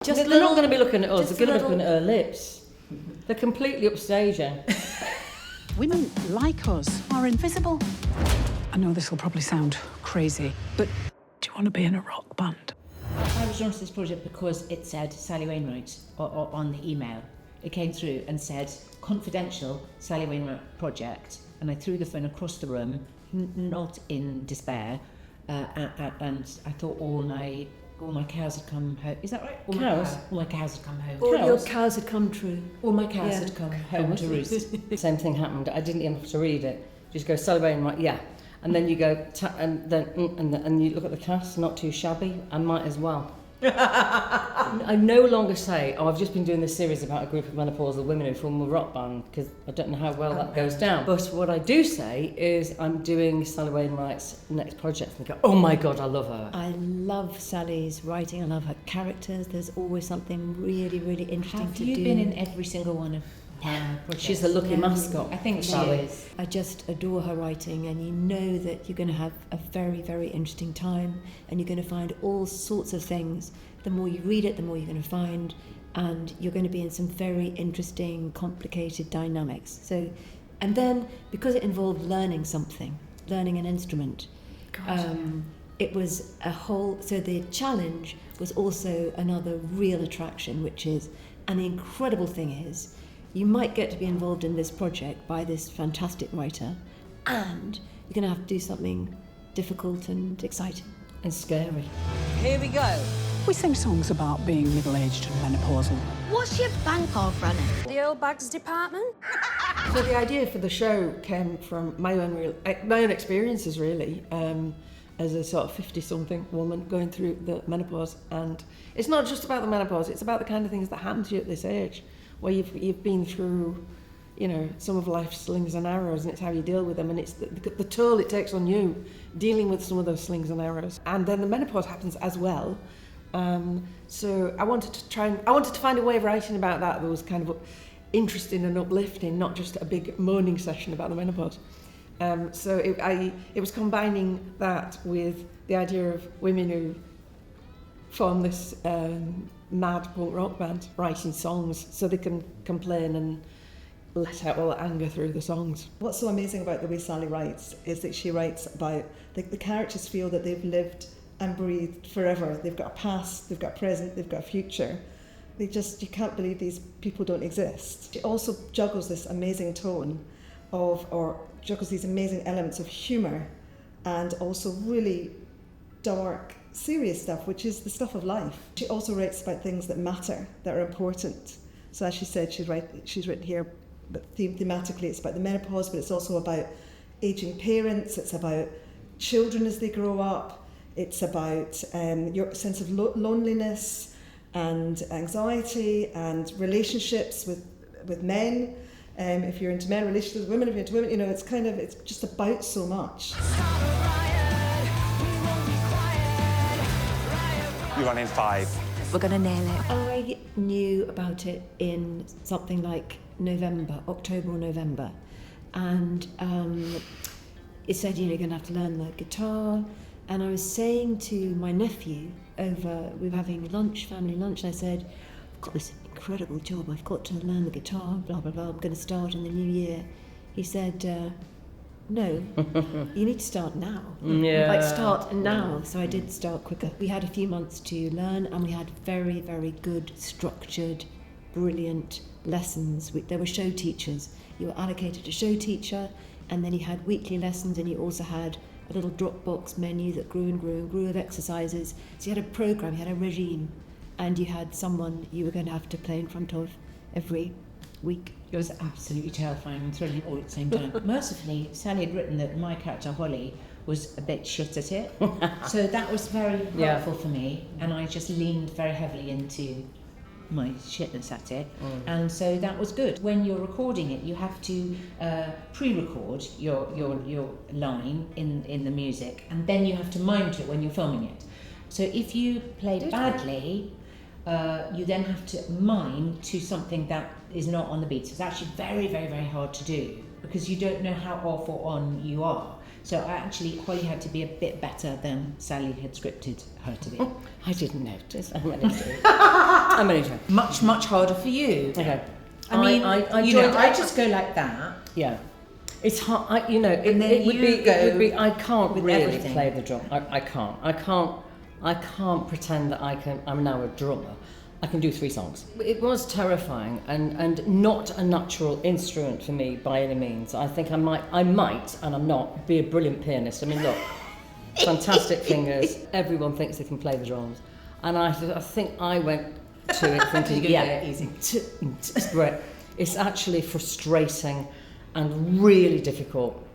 They're not going to be looking at us, they're going to be looking at her lips. They're completely upstaging. Women like us are invisible. I know this will probably sound crazy, but do you want to be in a rock band? I was drawn to this project because it said Sally Wainwright on the email. It came through and said, confidential Sally Wainwright project. And I threw the phone across the room, not in despair. And I thought all my cows had come home. Is that right? All my cows had come home. All your cows had come true. All my cows had come home to roost. Same thing happened. I didn't even have to read it. Just go Sally Wainwright, yeah. And then you go, and you look at the cast, not too shabby. I might as well. I no longer say, I've just been doing this series about a group of menopausal women who form a rock band, because I don't know how well that goes down. But what I do say is I'm doing Sally Wainwright's next project, and I go, oh my God, I love her. I love Sally's writing, I love her characters. There's always something really, really interesting to do. Have you been in every single one of her projects? She's a lucky mascot. I think she Sally is. I just adore her writing, and you know that you're going to have a very, very interesting time, and you're going to find all sorts of things. The more you read it, the more you're going to find, and you're going to be in some very interesting, complicated dynamics. So, and then because it involved learning something, learning an instrument, it was a whole. So the challenge was also another real attraction, which is, and the incredible thing is, you might get to be involved in this project by this fantastic writer, and you're going to have to do something difficult and exciting. and scary. Here we go. We sing songs about being middle-aged and menopausal. What's your bank of running? The old bags department? So the idea for the show came from my own experiences, really, as a sort of 50-something woman going through the menopause. And it's not just about the menopause, it's about the kind of things that happen to you at this age, where you've been through, you know, some of life's slings and arrows, and it's how you deal with them, and it's the toll it takes on you dealing with some of those slings and arrows. And then the menopause happens as well. So I wanted to find a way of writing about that was kind of interesting and uplifting, not just a big moaning session about the menopause. So it was combining that with the idea of women who form this mad punk rock band writing songs so they can complain and let out all the anger through the songs. What's so amazing about the way Sally writes is that she writes about the characters feel that they've lived and breathed forever. They've got a past, they've got a present, they've got a future. You can't believe these people don't exist. She also juggles this amazing tone juggles these amazing elements of humour and also really dark, serious stuff, which is the stuff of life. She also writes about things that matter, that are important. So as she said, she's written here, but thematically it's about the menopause, but it's also about ageing parents, it's about children as they grow up, it's about your sense of loneliness and anxiety and relationships with men. If you're into men, relationships with women, if you're into women, you know, it's just about so much. You run in 5. We're going to nail it. I knew about it in something like October or November. And it said, you're going to have to learn the guitar. And I was saying to my nephew we were having family lunch, and I said, I've got this incredible job, I've got to learn the guitar, blah, blah, blah, I'm going to start in the new year. He said, no, you need to start now. Yeah. Like, start now. So I did start quicker. We had a few months to learn, and we had very, very good, structured, brilliant lessons. There were show teachers. You were allocated a show teacher, and then you had weekly lessons, and you also had a little Dropbox menu that grew and grew and grew of exercises. So you had a program, you had a regime, and you had someone you were going to have to play in front of every week. It was absolutely terrifying and thrilling all at the same time. Mercifully, Sally had written that my character Holly was a bit shit at it, so that was very helpful for me, and I just leaned very heavily into my shitness at it, and so that was good. When you're recording it, you have to pre-record your line in the music, and then you have to mime to it when you're filming it. So if you play badly, you then have to mime to something that is not on the beat. So it's actually very, very, very hard to do because you don't know how off or on you are. So Holly had to be a bit better than Sally had scripted her to be. I didn't notice. I'm only joking. Much harder for you. Okay. I just go like that. Yeah. It's hard, And then it would you be, I can't with really everything. play the drum. I can't pretend that I'm now a drummer. I can do 3 songs. It was terrifying and not a natural instrument for me by any means. I think I might, and I'm not, be a brilliant pianist. I mean, look, fantastic fingers. Everyone thinks they can play the drums. And I think I went to it thinking, easy. It's great. It's actually frustrating and really difficult.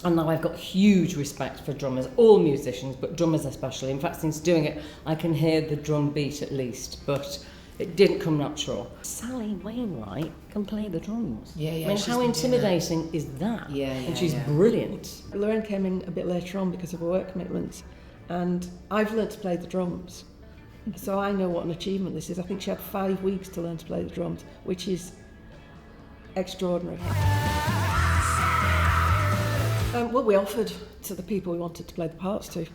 And now I've got huge respect for drummers, all musicians, but drummers especially. In fact, since doing it, I can hear the drum beat at least, but it didn't come natural. Sally Wainwright can play the drums. Yeah. I mean, how intimidating is that? Yeah. And she's brilliant. Lorraine came in a bit later on because of her work commitments, and I've learnt to play the drums. So I know what an achievement this is. I think she had 5 weeks to learn to play the drums, which is extraordinary. Well, we offered to the people we wanted to play the parts to,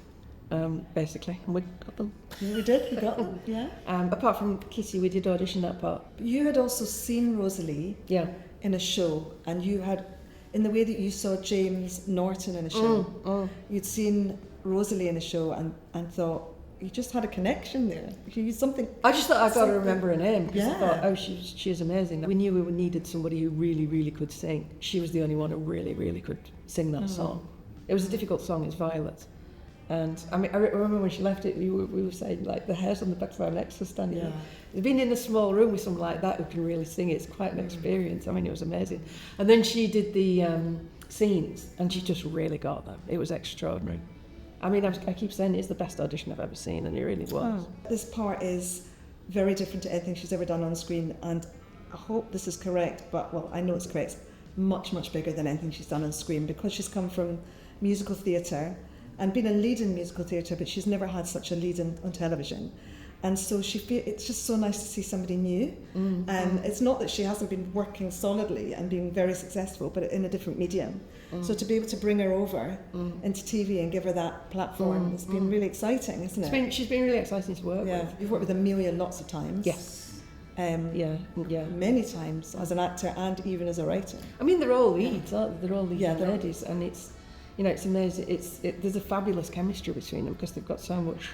basically, and we got them. We did, we got them, yeah. Apart from Kitty, we did audition that part. You had also seen Rosalie Yeah. in a show, and you had, in the way that you saw James Norton in a show, you'd seen Rosalie in a show and thought, you just had a connection there. You something. I just thought I got to remember her name because I Yeah. thought, oh, she's amazing. We knew we needed somebody who really, really could sing. She was the only one who really, really could sing that song. It was a difficult song, it's Violet. And I mean, I remember when she left it, we were saying like the hairs on the back of our necks were standing up. Being in a small room with someone like that who can really sing, it's quite an experience. I mean, it was amazing. And then she did the scenes, and she just really got them. It was extraordinary. I mean, I keep saying it's the best audition I've ever seen, and it really was. This part is very different to anything she's ever done on screen, and I hope this is correct, but well, I know it's correct. It's much, much bigger than anything she's done on screen because she's come from musical theatre and been a lead in musical theatre, but she's never had such a lead on television. And so it's just so nice to see somebody new. It's not that she hasn't been working solidly and being very successful, but in a different medium. So to be able to bring her over into TV and give her that platform has been really exciting, isn't it? She's been really exciting to work with. You've worked with Amelia lots of times. Yes. Yeah. Many times as an actor and even as a writer. I mean, they're all leads, aren't they? They're all lead they're ladies, and it's amazing. There's a fabulous chemistry between them because they've got so much.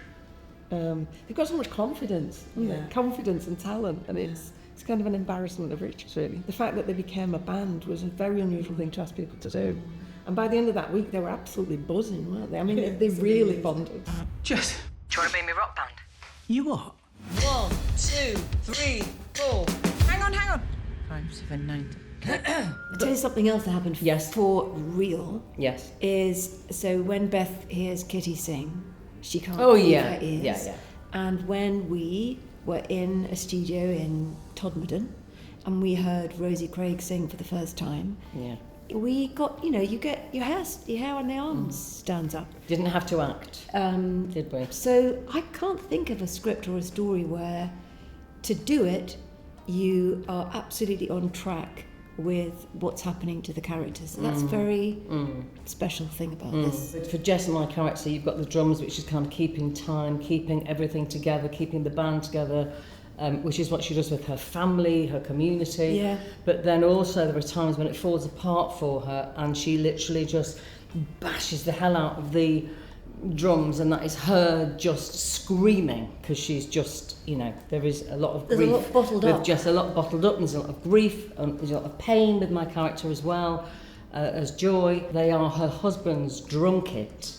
They've got so much confidence, confidence and talent, and it's kind of an embarrassment of riches, really. The fact that they became a band was a very unusual thing to ask people to do, and by the end of that week, they were absolutely buzzing, weren't they? I mean, they really bonded. Just. Do you want to be in my rock band? You what? 1, 2, 3, 4. Hang on. 5, 7, 9. I'll tell you something else that happened for real. Yes. Is so when Beth hears Kitty sing, she can't Oh, believe yeah. her ears. Yeah. And when we were in a studio in Todmorden and we heard Rosie Craig sing for the first time, we got, you get your hair on the arms stands up. Didn't have to act, did we? So I can't think of a script or a story where to do it, you are absolutely on track with what's happening to the characters. So that's very special thing about this. For Jess and my character, you've got the drums, which is kind of keeping time, keeping everything together, keeping the band together, which is what she does with her family, her community. Yeah. But then also there are times when it falls apart for her and she literally just bashes the hell out of the drums, and that is her just screaming because she's just, there is a lot of grief. There's a lot bottled up. Just a lot bottled up. There's a lot of grief, and there's a lot of pain with my character as well, as Joy. They are her husband's drum kit.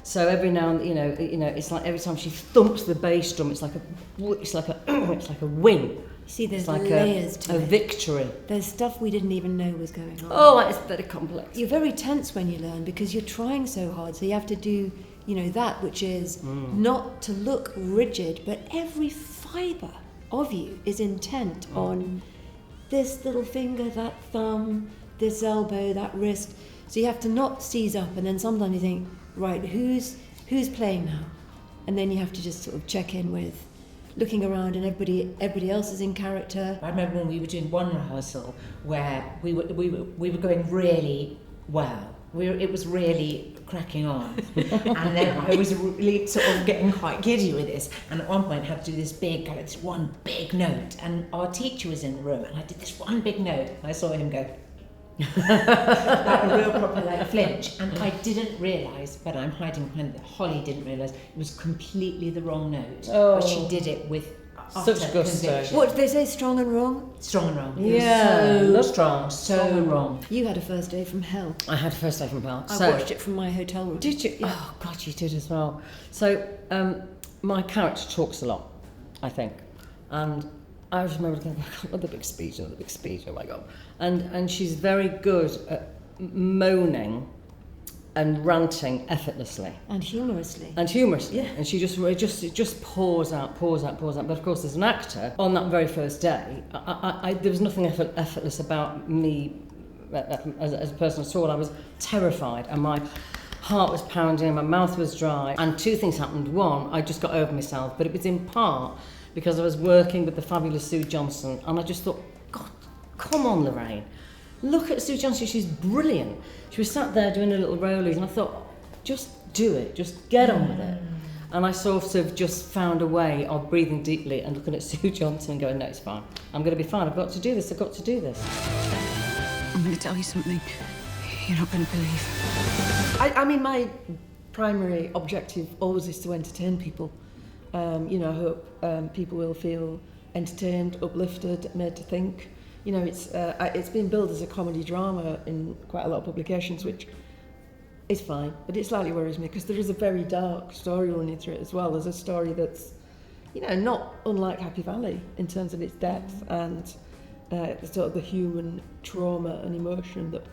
So every now and it's like every time she thumps the bass drum, it's like a win. See, there's It's like layers to a it. victory. There's stuff we didn't even know was going on. Oh, it's very complex. You're very tense when you learn because you're trying so hard. So you have to do, that which is not to look rigid, but every fibre of you is intent on this little finger, that thumb, this elbow, that wrist. So you have to not seize up, and then sometimes you think, right, who's playing now? And then you have to just sort of check in with looking around, and everybody else is in character. I remember when we were doing one rehearsal where we were going really well, It was really cracking on. And then I was really sort of getting quite giddy with this. And at one point I had to do this one big note. And our teacher was in the room, and I did this one big note. And I saw him go, like a real proper like flinch. And I didn't realise, but I'm hiding behind it, Holly didn't realise it was completely the wrong note. But she did it with such gusto. What did they say? Strong and wrong? Strong and wrong. Yeah, So not strong. So wrong. You had a first day from hell. I had a first day from hell. I watched it from my hotel room. Did you? Yeah. Oh God, you did as well. So my character talks a lot, I think, and I always remember thinking, another big speech, oh my God. And she's very good at moaning and ranting effortlessly. And humorously. Yeah. And she just pours out. But of course, as an actor, on that very first day, there was nothing effortless about me as a person at all. I was terrified, and my heart was pounding, my mouth was dry. And two things happened. One, I just got over myself, but it was in part because I was working with the fabulous Sue Johnson, and I just thought, God, come on, Lorraine. Look at Sue Johnson, she's brilliant. She was sat there doing her little rollies, and I thought, just do it, just get on with it. And I sort of just found a way of breathing deeply and looking at Sue Johnson and going, no, it's fine. I'm going to be fine. I've got to do this. I'm going to tell you something you're not going to believe. I mean, my primary objective always is to entertain people. I hope people will feel entertained, uplifted, made to think. It's been billed as a comedy drama in quite a lot of publications, which is fine, but it slightly worries me because there is a very dark story running through it as well. There's a story that's, not unlike Happy Valley in terms of its depth and sort of the human trauma and emotion that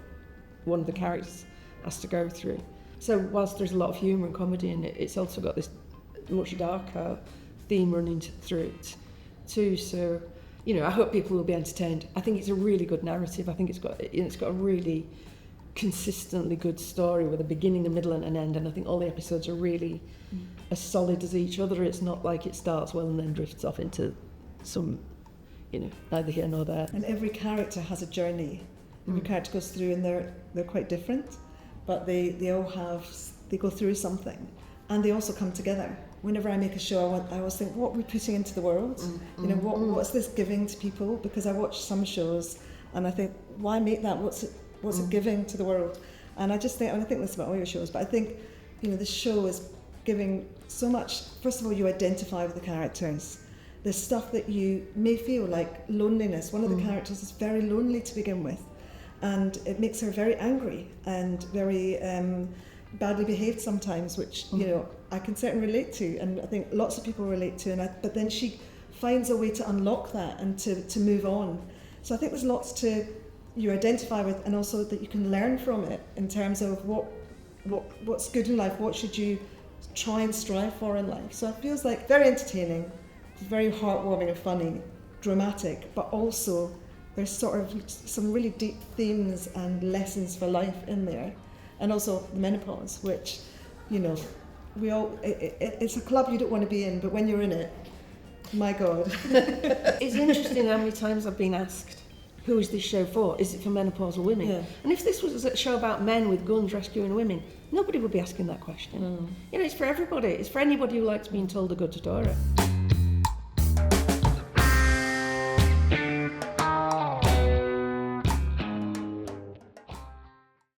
one of the characters has to go through. So whilst there's a lot of humour and comedy in it, it's also got this much darker theme running through it too. So, I hope people will be entertained. I think it's a really good narrative. I think it's got a really consistently good story with a beginning, a middle and an end, and I think all the episodes are really as solid as each other. It's not like it starts well and then drifts off into some, neither here nor there. And every character has a journey. Every character goes through, and they're quite different, but they go through something, and they also come together. Whenever I make a show, I always think, what are we putting into the world? What's this giving to people? Because I watch some shows and I think, why make that? What's it giving to the world? And I just think, I think this about all your shows, but I think, this show is giving so much. First of all, you identify with the characters. There's stuff that you may feel like loneliness. One of the characters is very lonely to begin with, and it makes her very angry and very badly behaved sometimes, which I can certainly relate to, and I think lots of people relate to. But then she finds a way to unlock that and to move on. So I think there's lots to you identify with, and also that you can learn from it in terms of what's good in life, what should you try and strive for in life. So it feels like very entertaining, very heartwarming and funny, dramatic, but also there's sort of some really deep themes and lessons for life in there. And also the menopause, which, it's a club you don't want to be in, but when you're in it, my God. It's interesting how many times I've been asked, who is this show for? Is it for menopausal women? Yeah. And if this was a show about men with guns rescuing women, nobody would be asking that question. It's for everybody. It's for anybody who likes being told a good story.